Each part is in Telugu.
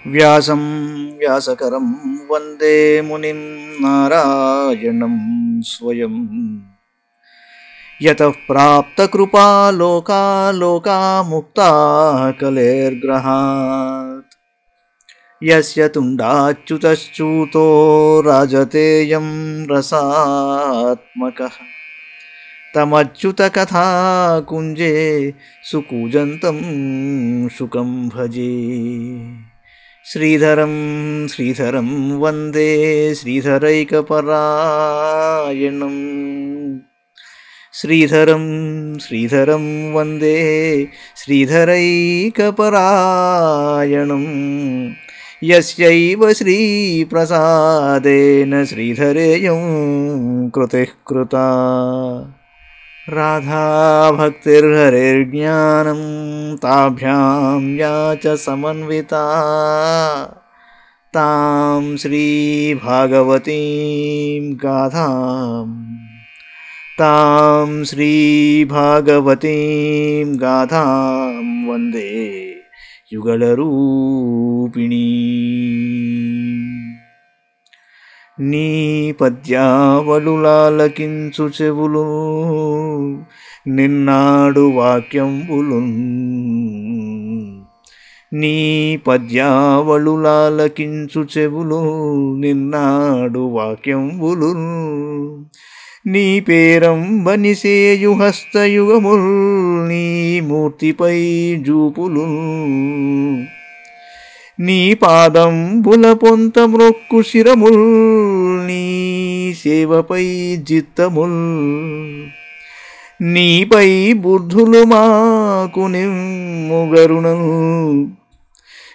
వ్యాసం వ్యాసకరం వందే మునిం నారాయణం స్వయం. యతః ప్రాప్తకృపా లోకా లోకా ముక్తాః కలేర్గ్రహాత్. యస్య తుండాచ్యుతశ్చ్యుతో రాజతేయం రసాత్మకః. తమచ్యుతకథా కుంజే సుకూజంతం శుకం భజే. శ్రీధరం శ్రీధరం వందే శ్రీధరైకపరాయణం. శ్రీధరం శ్రీధరం వందే శ్రీధరైకపరాయణం. యస్యైవ శ్రీప్రసాదేన శ్రీధరేయం కృతిః కృతా. రాధా భక్తిర్హరిర్జ్ఞానం తాభ్యాం యా చ సమన్వితా. తాం శ్రీ భాగవతీం గాథాం తాం శ్రీ భాగవతీం గాథాం వందే యుగళరూపిణీ. నీ పద్యావళులాలకించు చెవులు నిన్నాడు వాక్యంబులు. నీ పద్యావళులాలకించు చెవులు నిన్నాడు వాక్యంబులు. నీ పేరంబనిసేయు హస్తయుగముల్ నీ మూర్తిపై జూపులు. నీ పాదంబుల పొంత మ్రొక్కు శిరముల్ నీ సేవపై జిత్తముల్. నీపై బుద్ధులు మాకు నిమ్ముగరుణం.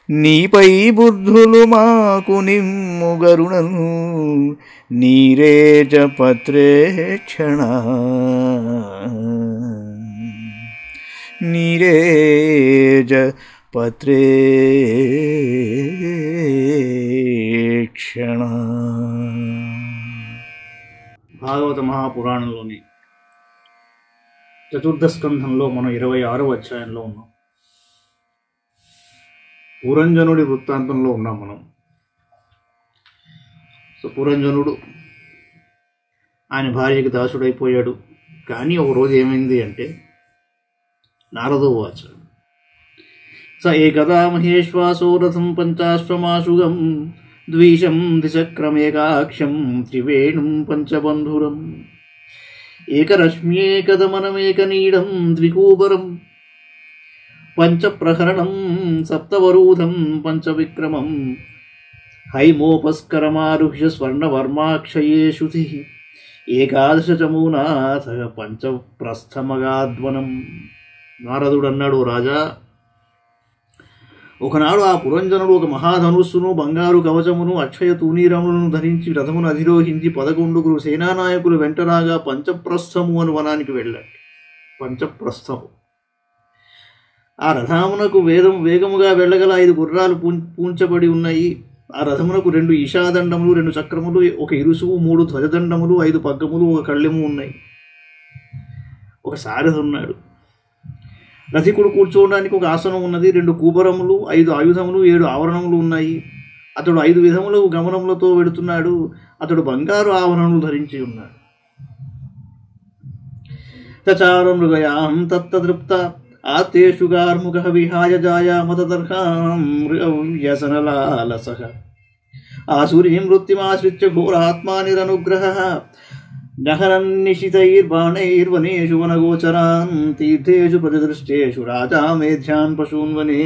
నీపై బుద్ధులు మాకు నిమ్ముగరుణం. నీరేజ పత్రేక్షణ నీరేజ పత్రేక్షణ. భాగవత మహాపురాణంలోని చతుర్థ స్కంధంలో మనం 26వ అధ్యాయంలో ఉన్నాం. పురంజనుడి వృత్తాంతంలో ఉన్నాం మనం. సో పురంజనుడు ఆయన భార్యకి దాసుడైపోయాడు. కానీ ఒకరోజు ఏమైంది అంటే నారదోవాచ స ఏకదా మహేశ్వాసో రథం పంచాశ్వమాశుగం ద్విషం ద్విచక్రమేకాక్షం త్రివేణుం పంచబంధురం ఏకరశ్మ్యేకదమనమేకనీడం ద్వికూబరం పంచప్రహరణం సప్తవరూధం పంచవిక్రమం హైమోపస్కరమారుహ్య స్వర్ణవర్మాక్షయే శుతి ఏకాదశచమూనాథ పంచప్రస్థమగాద్వనం. నారదుడు అన్నాడు, రాజా, ఒకనాడు ఆ పురంజనుడు ఒక మహాధనుస్సును బంగారు కవచమును అక్షయ తూనీరములను ధరించి రథమును అధిరోహించి 11 సేనానాయకులు వెంటరాగా పంచప్రస్థము అను వనానికి వెళ్ళాడు. పంచప్రస్థము ఆ రథమునకు వేగముగా వెళ్ళగల 5 గుర్రాలు పూంచబడి ఉన్నాయి. ఆ రథమునకు 2 ఈశాదండములు, 2 చక్రములు, 1 ఇరుసువు, 3 ధ్వజదండములు, 5 పగ్గములు, 1 కళ్ళెము ఉన్నాయి. ఒక సారథి ఉన్నాడు. రథికుడు కూర్చోవడానికి ఒక ఆసనం ఉన్నది. 2 కూబరములు, 5 ఆయుధములు, 7 ఆవరణములు ఉన్నాయి. అతడు 5 విధములు గమనములతో వెడుతున్నాడు. అతడు బంగారు ఆవరణములు ధరించి ఉన్నాడు. తచార మృగయాం తత్తృప్త ఆతేషుగార్ముఖ విహాయ జాయామతదర్హాం వ్యసనలాలసః ఆసురీం వృత్తిమాశ్రిత్య ఘోరాత్మానిరనుగ్రహః నహరన్నిశితైర్బాణైర్వనేషు వనగోచరాన్ తీర్థేషు ప్రతిదృష్టేషు రాజా మేధ్యాన్ పశూన్వనే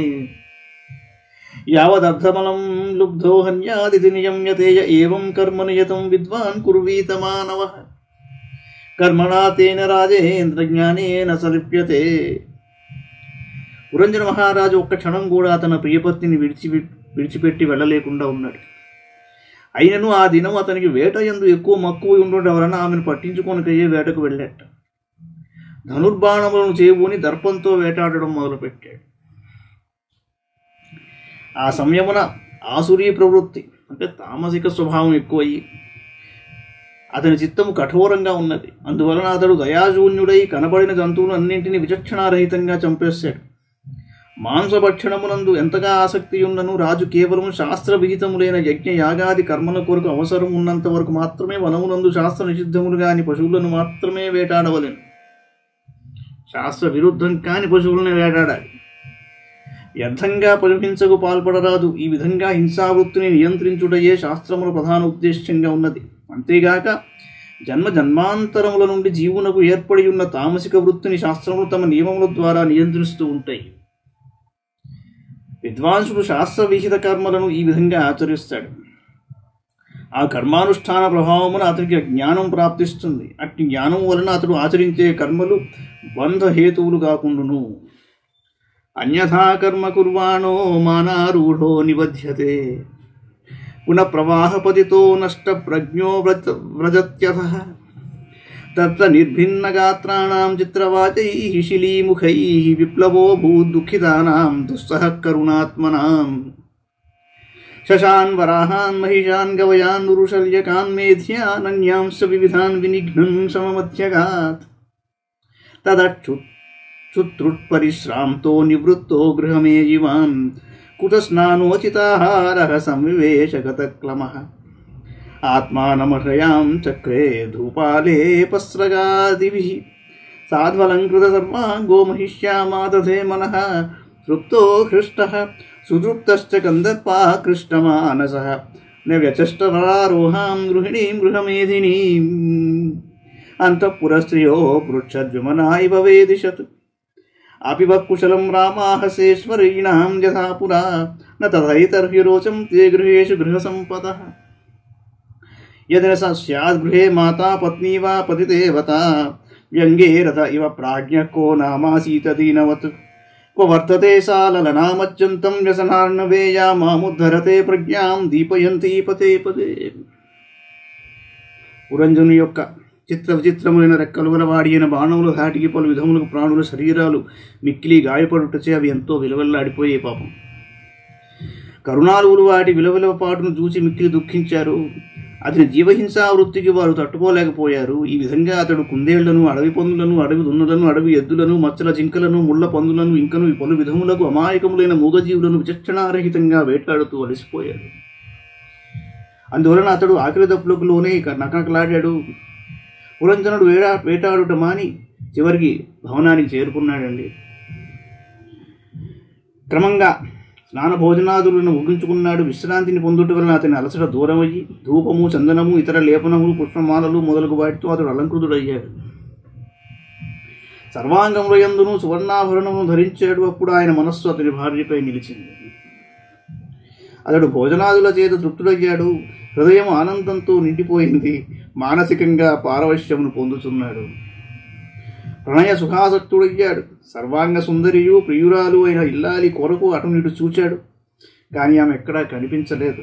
యావదర్థమలం లుబ్ధో హన్యాదితి నియమ్యతే ఏవం కర్మ నియతం విద్వాన్ కుర్వీత మానవః కర్మణా తేన రాజేంద్ర జ్ఞానేన సలిప్యతే. పురంజన మహారాజు ఒక్క క్షణం కూడా తన ప్రియపత్నిని విడిచిపెట్టి వెళ్ళలేకుండా ఉన్నాడు. అయినను ఆ దినం అతనికి వేట యందు ఎక్కువ మక్కువ ఉండడం వలన ఆమెను పట్టించుకొనకయ్యే వేటకు వెళ్ళాట. ధనుర్బాణములను చేబూని దర్పంతో వేటాడడం మొదలుపెట్టాడు. ఆ సమయమున ఆసురీ ప్రవృత్తి అంటే తామసిక స్వభావం ఎక్కువయ్యి అతని చిత్తము కఠోరంగా ఉన్నది. అందువలన అతడు దయాశూన్యుడై కనబడిన జంతువులు అన్నింటినీ విచక్షణారహితంగా చంపేశాడు. మాంసభక్షణమునందు ఎంతగా ఆసక్తి ఉన్నను రాజు కేవలం శాస్త్ర విహితములైన యజ్ఞ యాగాది కర్మల కొరకు అవసరం ఉన్నంత వరకు మాత్రమే వనమునందు శాస్త్ర నిషిద్ధములు కాని పశువులను మాత్రమే వేటాడవలెను. శాస్త్ర విరుద్ధం కాని పశువులను వేటాడాలి. వ్యర్థంగా పశుహింసకు పాల్పడరాదు. ఈ విధంగా హింసావృత్తిని నియంత్రించుటయే శాస్త్రముల ప్రధాన ఉద్దేశ్యంగా ఉన్నది. అంతేగాక జన్మ జన్మాంతరముల నుండి జీవునకు ఏర్పడి ఉన్న తామసిక వృత్తిని శాస్త్రములు తమ నియమముల ద్వారా నియంత్రిస్తూ ఉంటాయి. విద్వాంసుడు శాస్త్ర విహిత కర్మలను ఈ విధంగా ఆచరిస్తాడు. ఆ కర్మానుష్ఠాన ప్రభావమున అతనికి జ్ఞానం ప్రాప్తిస్తుంది. అట్టి జ్ఞానం వలన అతడు ఆచరించే కర్మలు బంధహేతువులు కాకుండును. అన్యథా కర్మ కుర్వాణో మానారూఢో నిబధ్యతే పునఃప్రవాహపతితో నష్ట ప్రజ్ఞో వ్రజత్యథః తత్ర నిర్భిన్నగాత్రాణాం చిత్రవాచైః శిలీముఖైః విప్లవో భూదుఃఖితానాం దుస్సహ కరుణాత్మనాం శశాన్ వరాహాన్ మహిషాన్ గవయాన్ నురుశల్యకాన్ మేధ్యాన్ అన్యాంశ్చ వివిధాన్ వినిఘ్నన్ సమమధ్యగాత్ తదచ్యుత్రుట్పరిశ్రాంతో నివృత్తో గృహమేజివాన్ కుతస్నానోచితాహారః సంవివేశగతక్లమః ఆత్మానమహ్రయాం చక్రే ధూపాలేపస్రగాదిభిః సాధ్వలంకృత సర్వాంగో మహిష్యామాదధే మనః తృప్తో హృష్టః సుతృప్తశ్చ కందర్పాకృష్టమానసః న వ్యచష్టరారోహాం గృహిణీం గృహమేధినీం అంతఃపురస్త్రియో పృచ్ఛద్విమనా ఇవ వేదిశత్ అపివ కుశలం రామాహసేశ్వరీణాం యథా పురా న తథైతర్హి రోచం తే గృహేషు గృహసంపదః యదిన స్యాద్ గృహే మాతా పత్నీ వా పతిదేవతా వ్యంగే రథ ఇవ ప్రాజ్ఞః కో నామాసీత దీనవత్ క్వ వర్తతే సా లలనామజ్జంతం వ్యసనార్ణవేయా మాముద్ధరతే ప్రజ్ఞాం దీపయంతి పదే పదే. పురంజను యొక్క చిత్ర విచిత్రములైన రెక్కలు గలవాడి అయిన బాణములు ధాటికి పలు విధములకు ప్రాణుల శరీరాలు మిక్కిలి గాయపడుటచే అవి ఎంతో విలువల్లాడిపోయే పాపం. కరుణాలువులు వాటి విలువల పాటును చూసి మిక్కిలి దుఃఖించారు. అతని జీవహింసా వృత్తికి వారు తట్టుకోలేకపోయారు. ఈ విధంగా అతడు కుందేళ్లను, అడవి పందులను, అడవి దున్నలను, అడవి ఎద్దులను, మచ్చల జింకలను, ముళ్ల పందులను, ఇంకను పలు విధములకు అమాయకములైన మూగజీవులను విచక్షణారహితంగా వేటాడుతూ అలసిపోయాడు. అందువలన అతడు ఆకలి దప్పులకు లోనే నకనకలాడాడు. పురంజనుడు వేటాడుట మాని చివరికి భవనానికి చేరుకున్నాడండి. క్రమంగా స్నాన భోజనాదులను ముగించుకున్నాడు. విశ్రాంతిని పొందుట వలన అతని అలసట దూరమయ్యి ధూపము, చందనము, ఇతర లేపనములు, పుష్పమాలలు మొదలగు వాటితో అతడు అలంకృతుడయ్యాడు. సర్వాంగముల యందును సువర్ణాభరణమును ధరించాడు. అప్పుడు ఆయన మనస్సు అతని భార్యపై నిలిచింది. అతడు భోజనాదుల చేత తృప్తుడయ్యాడు. హృదయం ఆనందంతో నిండిపోయింది. మానసికంగా పారవశ్యమును పొందుతున్నాడు. ప్రణయ సుఖాసక్తుడయ్యాడు. సర్వాంగ సుందరియు ప్రియురాలు అయిన ఇల్లాలి కొరకు అటునిటు చూచాడు. కానీ ఆమె ఎక్కడా కనిపించలేదు.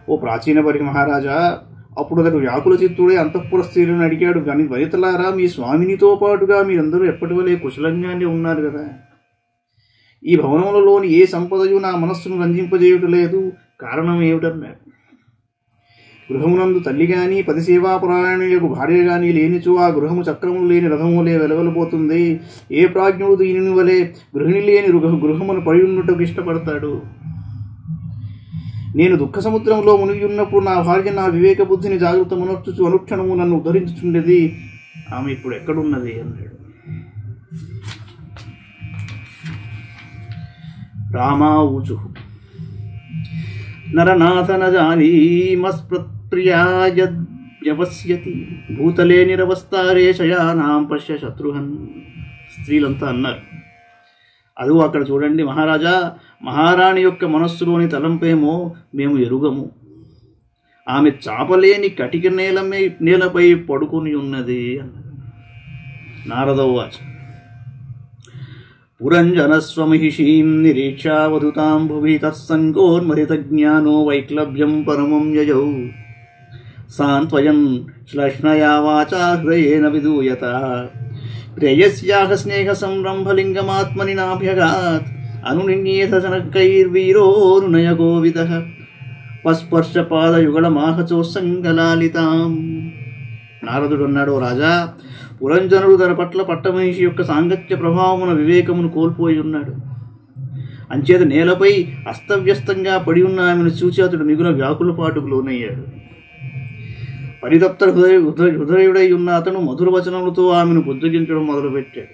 ఓ ప్రాచీన పరి మహారాజా, అప్పుడు అతడు వ్యాకుల చిత్తుడే అంతఃపుర స్త్రీలను అడిగాడు. కానీ వనితలారా, మీ స్వామినితో పాటుగా మీరందరూ ఎప్పటి వలె కుశలంగానే ఉన్నారు కదా. ఈ భవనములలోని ఏ సంపదయు నా మనస్సును రంజింపజేయుటలేదు. కారణం ఏమిటన్నాడు. గృహమునందు తల్లి గాని పది సేవాపురాణులకు భార్య గాని లేనిచో ఆ గృహము చక్రములు లేని రథములే వెలవెలబోతుంది. ఏ ప్రాజ్ఞుడు దీనిని వలె గృహిణి లేని గృహమును పడి ఉన్నట్టుకు ఇష్టపడతాడు. నేను దుఃఖ సముద్రంలో మునిగి ఉన్నప్పుడు నా భార్య నా వివేక బుద్ధిని జాగృతమునర్చుచు అనుక్షణము నన్ను ఉద్ధరించుచుండేది. ఆమె ఇప్పుడు ఎక్కడున్నది అన్నాడు. రామా ఊచు నరనాథ నజానీమస్ప్రియాయవస్యతి భూతలే నిరవస్తారే శయానాం పశ్య శత్రుహన్. స్త్రీలంతా అన్నారు. అదుగో అక్కడ చూడండి మహారాజా, మహారాణి యొక్క మనస్సులోని తలంపేమో మేము ఎరుగము. ఆమె చాపలేని కటిక నేలపై పడుకుని ఉన్నది అన్నారు. నారదోవాచ పురంజనస్వమహిషీం నిరీక్షావధుతాం భువి తత్సంగోన్మరితజ్ఞానో వైక్లభ్యం పరమం యయౌ సాంత్వయన్ శ్లష్ణయా వాచా హృదయేన విదూయత ప్రేయస్యాహ స్నేహ సంరంభలింగమాత్మని నాభ్యగాత్ అనునిన్యేత శనకైర్వీరోరునయ గోవిదః పస్పర్శపాదయుగళమాహచోత్సంగలాలితాం. నారదుడు అన్నాడు, రాజా, పురంజనుడు తన పట్ల పట్టమహిషి యొక్క సాంగత్య ప్రభావమున వివేకమును కోల్పోయి ఉన్నాడు. అంచేత నేలపై అస్తవ్యస్తంగా పడి ఉన్న ఆమెను చూసి అతడు మిగుల వ్యాకులపాటుకు లోనయ్యాడు. పరితప్త హృదయుడై ఉన్న అతను మధుర వచనములతో ఆమెను బుజ్జగించడం మొదలుపెట్టాడు.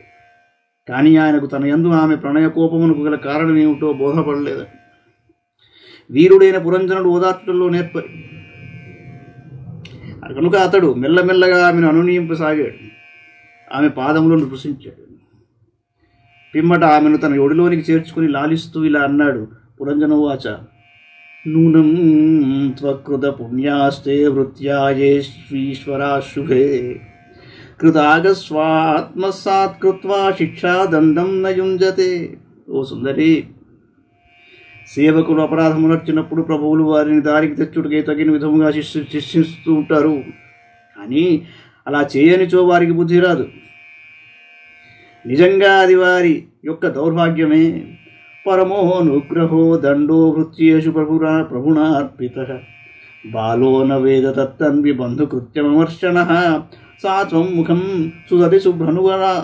కానీ ఆయనకు తన యందు ఆమె ప్రణయ కోపమునకు గల కారణం ఏమిటో బోధపడలేదు. వీరుడైన పురంజనుడు ఓదార్చడంలో నేర్పరి కనుక అతడు మెల్లమెల్లగా ఆమెను అనునయింపసాగాడు. ఆమె పాదములను స్పృశించాడు. పిమ్మట ఆమెను తన ఒడిలోనికి చేర్చుకుని లాలిస్తూ ఇలా అన్నాడు. పురంజనవాచ నూనం త్వకృత పుణ్యాస్తే వృత్యాయేశ్వరా శుభే కృతాగస్వాత్మసాత్ కృత్వా శిక్షాదండం నయుంజతే. ఓ సుందరి, సేవకులు అపరాధమునర్చినప్పుడు ప్రభువులు వారిని దారికి తెచ్చుటకే తగిన విధముగా శిక్షిస్తూ ఉంటారు. కానీ అలా చేయనిచో వారికి బుద్ధి రాదు. నిజంగా అది వారి యొక్క దౌర్భాగ్యమే. పరమోనుగ్రహో దండో వృత్యేషు ప్రభుణార్పిత బాలో న వేద తత్తన్వి బంధుకృత్యమర్శన సాత్వం ముఖం సుసతి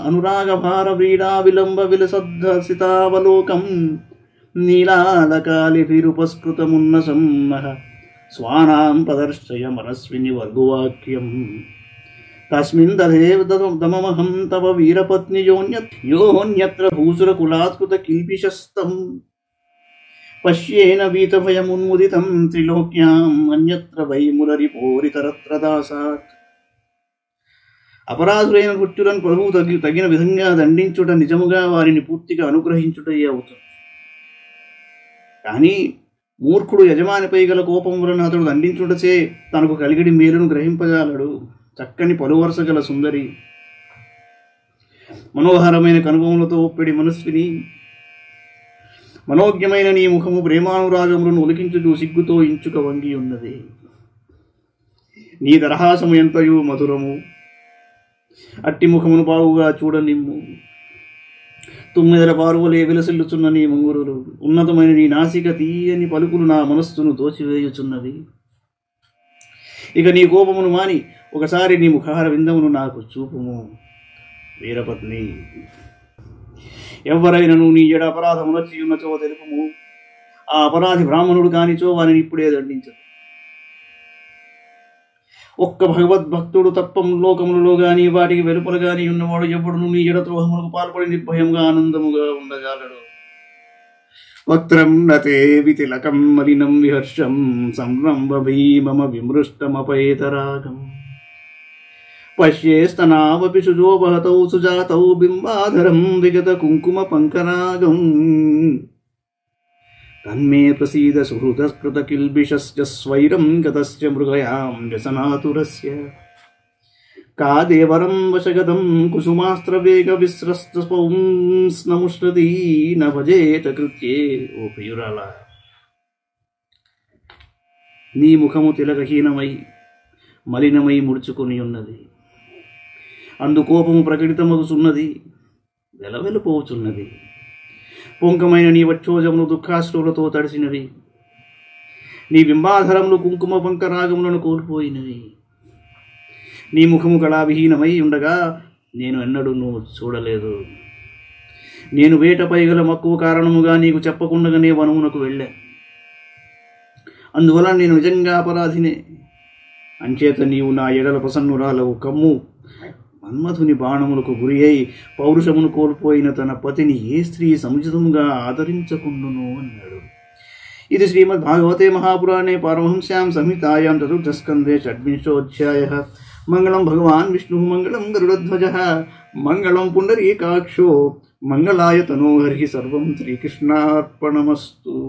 అనురాగభార వ్రీడా విలంబ విలసద్సితావలోకం నీలాలకాలిభిరుపస్కృతమున్నసం స్వానాం ప్రదర్శయ మనస్విని వర్గువాక్యం తస్మిన్ దమమహం తవ వీరపత్ని యోన్యత్ర భూసురకులాత్కృత కిల్పిషస్తం పశ్యేన వీతభయమున్ముదితం త్రిలోక్యాం అన్యత్ర వై మురరిపోరితరత్ర దాసాత్. అపరాధులైన మృత్యులను ప్రభువు తగిన విధంగా దండించుట నిజముగా వారిని పూర్తిగా అనుగ్రహించుటయే అవుతుంది. కానీ మూర్ఖుడు యజమానిపై గల కోపం వలన అతడు దండించుటచే తనకు కలిగిడి మేలును గ్రహింపజాలడు. చక్కని పలువరుస గల సుందరి, మనోహరమైన కనుభవములతో ఒప్పిడి మనస్విని, మనోజ్ఞమైన నీ ముఖము ప్రేమానురాగములను ఒలికించుచూ సిగ్గుతో ఇంచుక వంగి ఉన్నది. నీ దరహాసము ఎంతయు మధురము. అట్టి ముఖమును బాగుగా చూడనిమ్ము. తుమ్మెదల పారువలే విలసిల్లుచున్న నీ ముంగురులు, ఉన్నతమైన నీ నాసిక తీయని పలుకులు నా మనస్సును దోచివేయుచున్నవి. ఇక నీ కోపమును మాని ఒకసారి నీ ముఖార విందమును నాకు చూపుము. వీరపత్ని, ఎవరైనను నీ ఎడ అపరాధమునర్చి ఉన్నచో తెలుపుము. ఆ అపరాధి బ్రాహ్మణుడు కానిచో వారిని ఇప్పుడే దండించదు. ఒక్క భగవద్భక్తుడు తప్ప లోకములలో గాని వాటికి వెలుపల గాని ఉన్నవాడు ఎప్పుడును నీ ఎడ ద్రోహములకు పాల్పడి నిర్భయంగా ఆనందముగా ఉండజాలడు. వక్త్రం నతే వితిలకం మలినం విహర్షం సంరంభ భీమమ విమృష్టమపేతరాగం పశ్యేస్తనావపి సుజోబహతౌ సుజాతౌ బింబాధరం విగత కుంకుమ పంకరాగం తన్మే ప్రసీద సుహృదస్కృత కిల్బిషస్య స్వైరం గతస్య మృగయాం వ్యసనాతురస్య కాదేవరం వశగతం కుసుమాస్త్రవేగ విస్రస్తపౌంస్నముష్రదీ న భజేత కృత్యే. ఓ ప్రియురాల, నీ ముఖము తిలకహీనమై మలినమై ముడుచుకొని ఉన్నది. అందుకోపము ప్రకటితమగుచున్నది, వెలవెలపోచున్నది. పొంకమైన నీ వక్షోజములు దుఃఖాశ్రువులతో తడిసినవి. నీ బింబాధరములు కుంకుమ పంకరాగములను కోల్పోయినవి. నీ ముఖము కళావిహీనమై ఉండగా నేను ఎన్నడూ చూడలేదు. నేను వేటపై గల మక్కువ కారణముగా నీకు చెప్పకుండగానే వనమునకు వెళ్ళాను. అందువల్ల నేను నిజంగా అపరాధినే. అంచేత నీవు నా ఎడల ప్రసన్నురాలవు కమ్ము. మన్మధుని బాణములకు గురి అయి పౌరుషమును కోల్పోయిన తన పతిని ఏ స్త్రీ సముచితముగా ఆదరించకుండును అన్నాడు. ఇది శ్రీమద్ భాగవతే మహాపురాణే పారమహంస్యాం సంహితాయాం చతుర్థస్కందే షడ్వింశోధ్యాయః. మంగళం భగవాన్ విష్ణు మంగళం గరుడధ్వజః మంగళం పుండరీకాక్షో మంగళాయ తనోహరి. సర్వం శ్రీకృష్ణార్పణమస్తు.